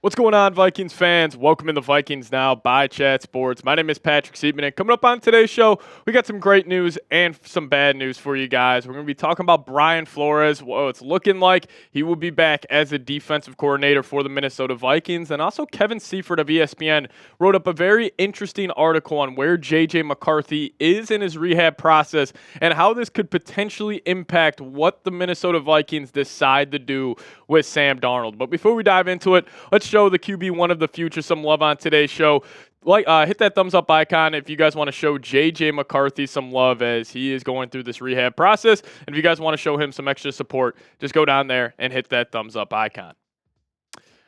What's going on, Vikings fans? Welcome in the Vikings Now by Chat Sports. My name is Patrick Siepman, and coming up on today's show, we got some great news and some bad news for you guys. We're going to be talking about Brian Flores. Well, it's looking like he will be back as a defensive coordinator for the Minnesota Vikings. And also Kevin Seifert of ESPN wrote up a very interesting article on where J.J. McCarthy is in his rehab process and how this could potentially impact what the Minnesota Vikings decide to do with Sam Darnold. But before we dive into it, let's show the QB1 of the future some love on today's show. Hit that thumbs up icon if you guys want to show J.J. McCarthy some love as he is going through this rehab process. And if you guys want to show him some extra support, just go down there and hit that thumbs up icon.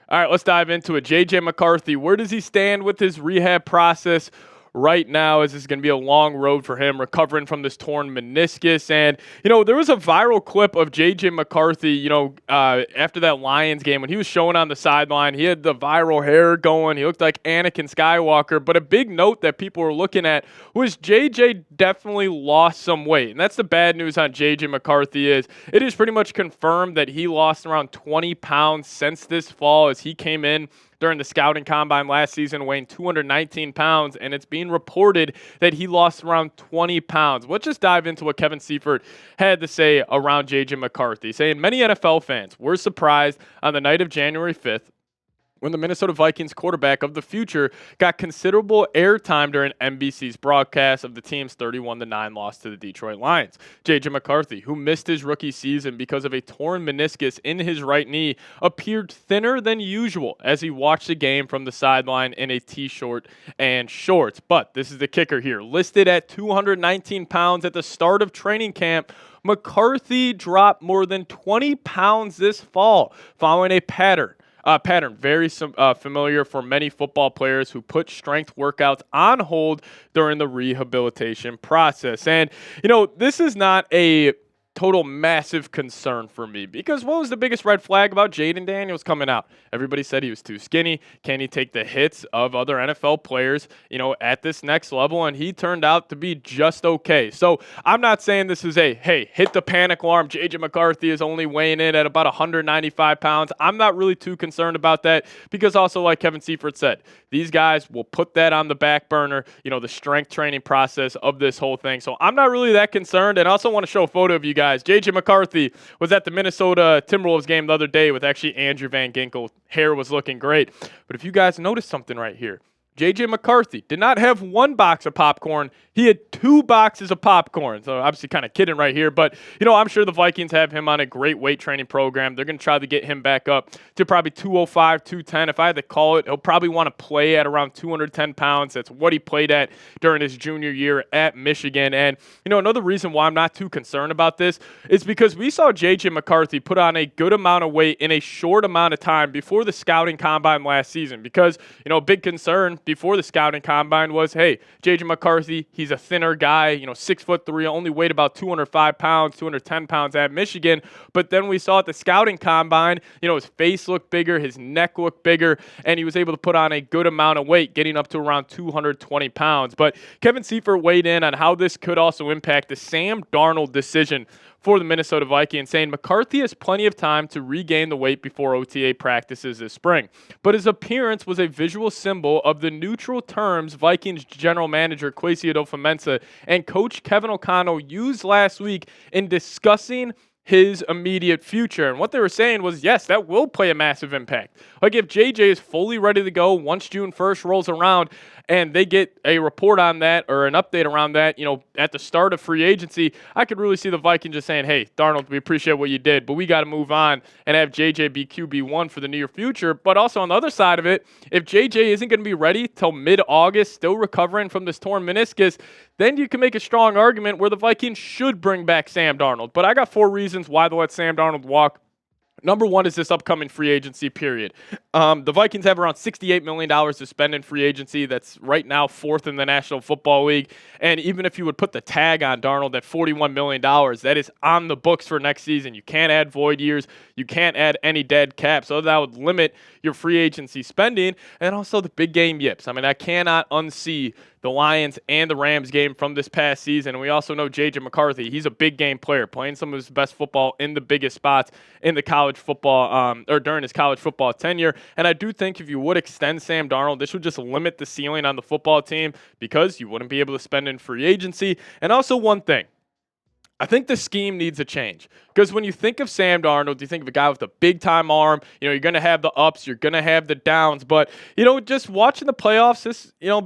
All right, let's dive into it. J.J. McCarthy, where does he stand with his rehab process right now, as this is going to be a long road for him recovering from this torn meniscus? And, there was a viral clip of J.J. McCarthy, after that Lions game when he was showing on the sideline. He had the viral hair going. He looked like Anakin Skywalker. But a big note that people were looking at was J.J. definitely lost some weight. And that's the bad news on J.J. McCarthy is it is pretty much confirmed that he lost around 20 pounds since this fall as he came in during the scouting combine last season, weighing 219 pounds, and it's being reported that he lost around 20 pounds. Let's just dive into what Kevin Seifert had to say around J.J. McCarthy, saying many NFL fans were surprised on the night of January 5th when the Minnesota Vikings quarterback of the future got considerable airtime during NBC's broadcast of the team's 31-9 loss to the Detroit Lions. J.J. McCarthy, who missed his rookie season because of a torn meniscus in his right knee, appeared thinner than usual as he watched the game from the sideline in a t-shirt and shorts. But this is the kicker here. Listed at 219 pounds at the start of training camp, McCarthy dropped more than 20 pounds this fall following a pattern very familiar for many football players who put strength workouts on hold during the rehabilitation process. And, this is not a total massive concern for me, because what was the biggest red flag about Jaden Daniels coming out? Everybody said he was too skinny. Can he take the hits of other NFL players, at this next level? And he turned out to be just okay. So I'm not saying this is hit the panic alarm. J.J. McCarthy is only weighing in at about 195 pounds. I'm not really too concerned about that, because also, like Kevin Seifert said, these guys will put that on the back burner, the strength training process of this whole thing. So I'm not really that concerned. And I also want to show a photo of you guys. J.J. McCarthy was at the Minnesota Timberwolves game the other day with actually Andrew Van Ginkel. Hair was looking great. But if you guys notice something right here, J.J. McCarthy did not have one box of popcorn. He had 2 boxes of popcorn. So obviously kind of kidding right here. But, I'm sure the Vikings have him on a great weight training program. They're going to try to get him back up to probably 205, 210. If I had to call it, he'll probably want to play at around 210 pounds. That's what he played at during his junior year at Michigan. And, another reason why I'm not too concerned about this is because we saw J.J. McCarthy put on a good amount of weight in a short amount of time before the scouting combine last season. Because, a big concern before the scouting combine was, hey, J.J. McCarthy, he's a thinner guy, 6'3", only weighed about 205 pounds, 210 pounds at Michigan. But then we saw at the scouting combine, his face looked bigger, his neck looked bigger, and he was able to put on a good amount of weight, getting up to around 220 pounds. But Kevin Seifert weighed in on how this could also impact the Sam Darnold decision for the Minnesota Vikings, saying McCarthy has plenty of time to regain the weight before OTA practices this spring. But his appearance was a visual symbol of the neutral terms Vikings general manager Kwesi Adofo-Mensah and coach Kevin O'Connell used last week in discussing his immediate future. And what they were saying was, yes, that will play a massive impact. Like if JJ is fully ready to go once June 1st rolls around and they get a report on that or an update around that, at the start of free agency, I could really see the Vikings just saying, hey, Darnold, we appreciate what you did, but we got to move on and have JJ be QB1 for the near future. But also on the other side of it, if JJ isn't going to be ready till mid-August, still recovering from this torn meniscus, then you can make a strong argument where the Vikings should bring back Sam Darnold. But I got 4 reasons why they'll let Sam Darnold walk. Number one is this upcoming free agency period. The Vikings have around $68 million to spend in free agency. That's right now 4th in the National Football League. And even if you would put the tag on Darnold at $41 million, that is on the books for next season. You can't add void years. You can't add any dead cap. So that would limit your free agency spending. And also the big game yips. I mean, I cannot unsee the Lions and the Rams game from this past season. And we also know J.J. McCarthy. He's a big game player, playing some of his best football in the biggest spots in the college football or during his college football tenure. And I do think if you would extend Sam Darnold, this would just limit the ceiling on the football team because you wouldn't be able to spend in free agency. And also one thing, I think the scheme needs a change because when you think of Sam Darnold, you think of a guy with a big-time arm. You're going to have the ups, you're going to have the downs. But, just watching the playoffs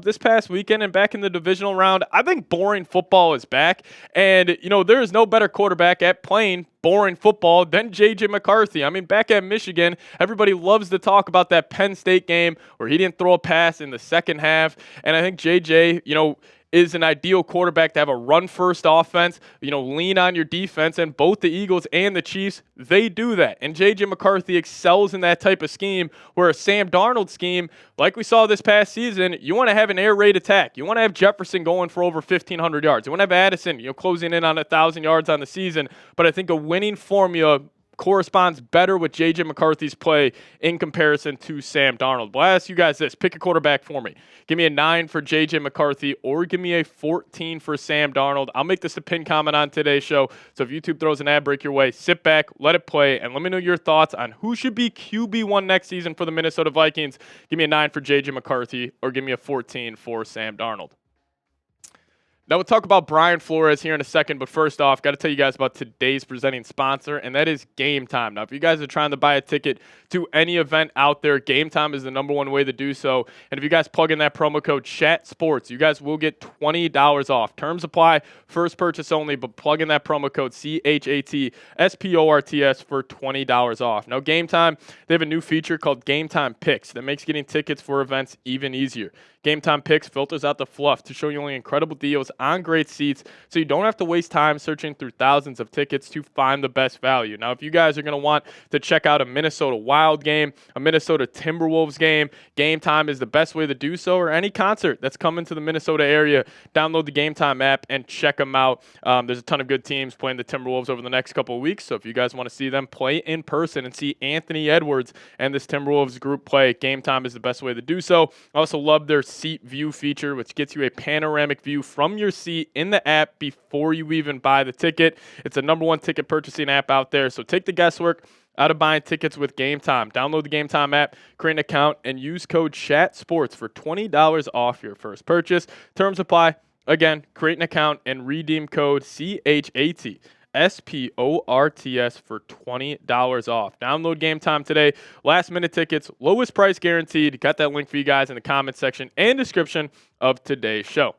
this past weekend and back in the divisional round, I think boring football is back. And, there is no better quarterback at playing boring football than J.J. McCarthy. I mean, back at Michigan, everybody loves to talk about that Penn State game where he didn't throw a pass in the second half. And I think J.J., is an ideal quarterback to have a run-first offense, lean on your defense, and both the Eagles and the Chiefs, they do that. And J.J. McCarthy excels in that type of scheme, where a Sam Darnold scheme, like we saw this past season, you want to have an air raid attack. You want to have Jefferson going for over 1,500 yards. You want to have Addison, closing in on 1,000 yards on the season. But I think a winning formula corresponds better with J.J. McCarthy's play in comparison to Sam Darnold. But I'll ask you guys this. Pick a quarterback for me. Give me a 9 for J.J. McCarthy or give me a 14 for Sam Darnold. I'll make this a pin comment on today's show. So if YouTube throws an ad break your way, sit back, let it play, and let me know your thoughts on who should be QB1 next season for the Minnesota Vikings. Give me a 9 for J.J. McCarthy or give me a 14 for Sam Darnold. Now, we'll talk about Brian Flores here in a second, but first off, got to tell you guys about today's presenting sponsor, and that is GameTime. Now, if you guys are trying to buy a ticket to any event out there, GameTime is the number one way to do so. And if you guys plug in that promo code CHATSPORTS, you guys will get $20 off. Terms apply, first purchase only, but plug in that promo code CHATSPORTS for $20 off. Now, GameTime, they have a new feature called GameTime Picks that makes getting tickets for events even easier. GameTime Picks filters out the fluff to show you only incredible deals on great seats, so you don't have to waste time searching through thousands of tickets to find the best value. Now, if you guys are going to want to check out a Minnesota Wild game, a Minnesota Timberwolves game, GameTime is the best way to do so, or any concert that's coming to the Minnesota area. Download the GameTime app and check them out. There's a ton of good teams playing the Timberwolves over the next couple of weeks, so if you guys want to see them play in person and see Anthony Edwards and this Timberwolves group play, GameTime is the best way to do so. I also love their seat view feature, which gets you a panoramic view from your seat in the app before you even buy the ticket. It's the number one ticket purchasing app out there, so take the guesswork out of buying tickets with GameTime. Download the GameTime app, create an account, and use code CHATSPORTS for $20 off your first purchase. Terms apply. Again, create an account and redeem code CHATSPORTS for $20 off. Download GameTime today. Last minute tickets, lowest price guaranteed. Got that link for you guys in the comment section and description of today's show.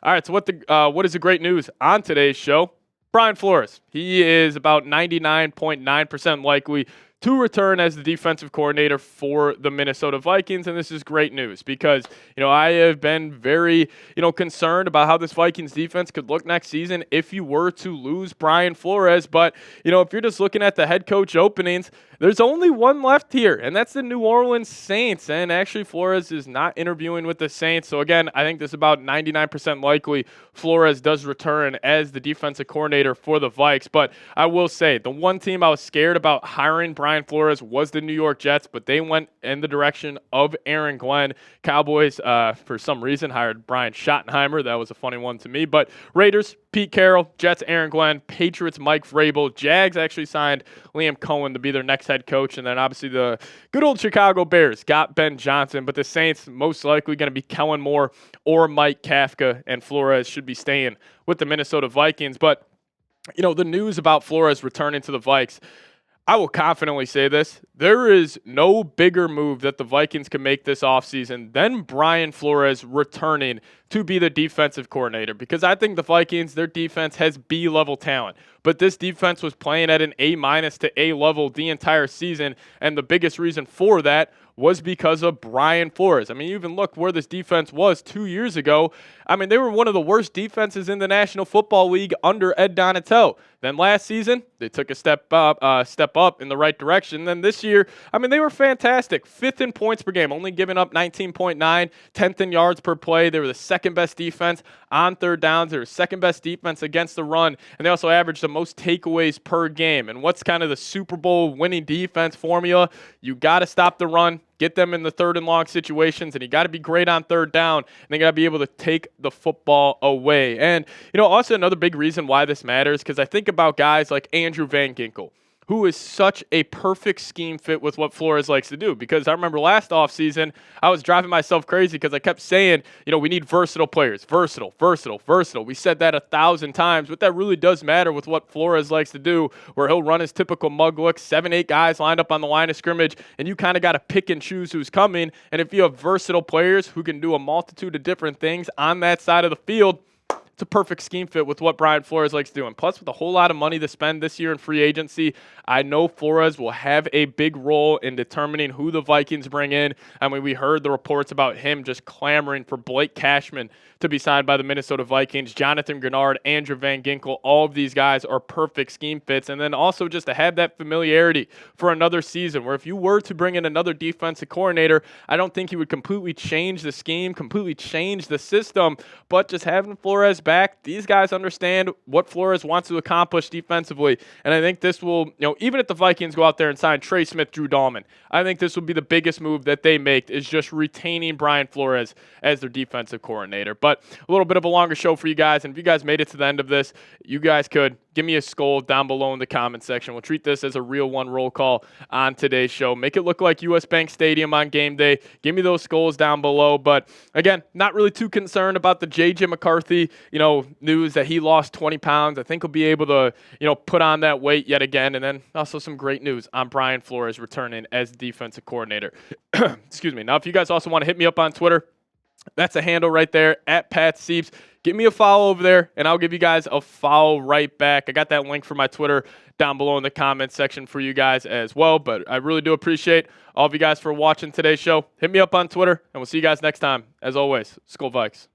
All right, so what is the great news on today's show? Brian Flores. He is about 99.9% likely to return as the defensive coordinator for the Minnesota Vikings, and this is great news because, I have been very, concerned about how this Vikings defense could look next season if you were to lose Brian Flores, but, if you're just looking at the head coach openings, there's only one left here, and that's the New Orleans Saints, and actually Flores is not interviewing with the Saints, so again, I think this is about 99% likely Flores does return as the defensive coordinator for the Vikes, but I will say, the one team I was scared about hiring Brian Flores was the New York Jets, but they went in the direction of Aaron Glenn. Cowboys, for some reason, hired Brian Schottenheimer. That was a funny one to me, but Raiders, Pete Carroll, Jets, Aaron Glenn, Patriots, Mike Vrabel, Jags actually signed Liam Cohen to be their next head coach, and then obviously the good old Chicago Bears got Ben Johnson, but the Saints most likely going to be Kellen Moore or Mike Kafka, and Flores should be staying with the Minnesota Vikings. But, the news about Flores returning to the Vikes, I will confidently say this. There is no bigger move that the Vikings can make this offseason than Brian Flores returning to be the defensive coordinator, because I think the Vikings, their defense has B-level talent. But this defense was playing at an A- to A level the entire season, and the biggest reason for that was because of Brian Flores. I mean, even look where this defense was 2 years ago. I mean, they were one of the worst defenses in the National Football League under Ed Donatel. Then last season, they took a step up in the right direction. Then this year, I mean, they were fantastic. 5th in points per game, only giving up 19.9, 10th in yards per play. They were the second best defense on third downs. They were second best defense against the run, and they also averaged the most takeaways per game. And what's kind of the Super Bowl winning defense formula? You got to stop the run. get them in the third and long situations, and you got to be great on third down, and they got to be able to take the football away. And, also another big reason why this matters, because I think about guys like Andrew Van Ginkel, who is such a perfect scheme fit with what Flores likes to do. Because I remember last offseason, I was driving myself crazy because I kept saying, we need versatile players. Versatile, versatile, versatile. We said that 1,000 times, but that really does matter with what Flores likes to do, where he'll run his typical mug look, 7, 8 guys lined up on the line of scrimmage, and you kind of got to pick and choose who's coming. And if you have versatile players who can do a multitude of different things on that side of the field, it's a perfect scheme fit with what Brian Flores likes to do. And plus, with a whole lot of money to spend this year in free agency, I know Flores will have a big role in determining who the Vikings bring in. I mean, we heard the reports about him just clamoring for Blake Cashman to be signed by the Minnesota Vikings. Jonathan Grenard, Andrew Van Ginkel, all of these guys are perfect scheme fits. And then also just to have that familiarity for another season, where if you were to bring in another defensive coordinator, I don't think he would completely change the scheme, completely change the system, but just having Flores back, these guys understand what Flores wants to accomplish defensively. And I think this will, even if the Vikings go out there and sign Trey Smith, Drew Dahlman, I think this will be the biggest move that they make, is just retaining Brian Flores as their defensive coordinator. But a little bit of a longer show for you guys. And if you guys made it to the end of this, you guys could give me a skull down below in the comment section. We'll treat this as a real one roll call on today's show. Make it look like US Bank Stadium on game day. Give me those skulls down below. But again, not really too concerned about the J.J. McCarthy, news that he lost 20 pounds. I think he'll be able to, put on that weight yet again. And then also some great news on Brian Flores returning as defensive coordinator. Excuse me. Now, if you guys also want to hit me up on Twitter, that's a handle right there, at Pat Sieps. Give me a follow over there, and I'll give you guys a follow right back. I got that link for my Twitter down below in the comments section for you guys as well. But I really do appreciate all of you guys for watching today's show. Hit me up on Twitter, and we'll see you guys next time. As always, Skol Vikes.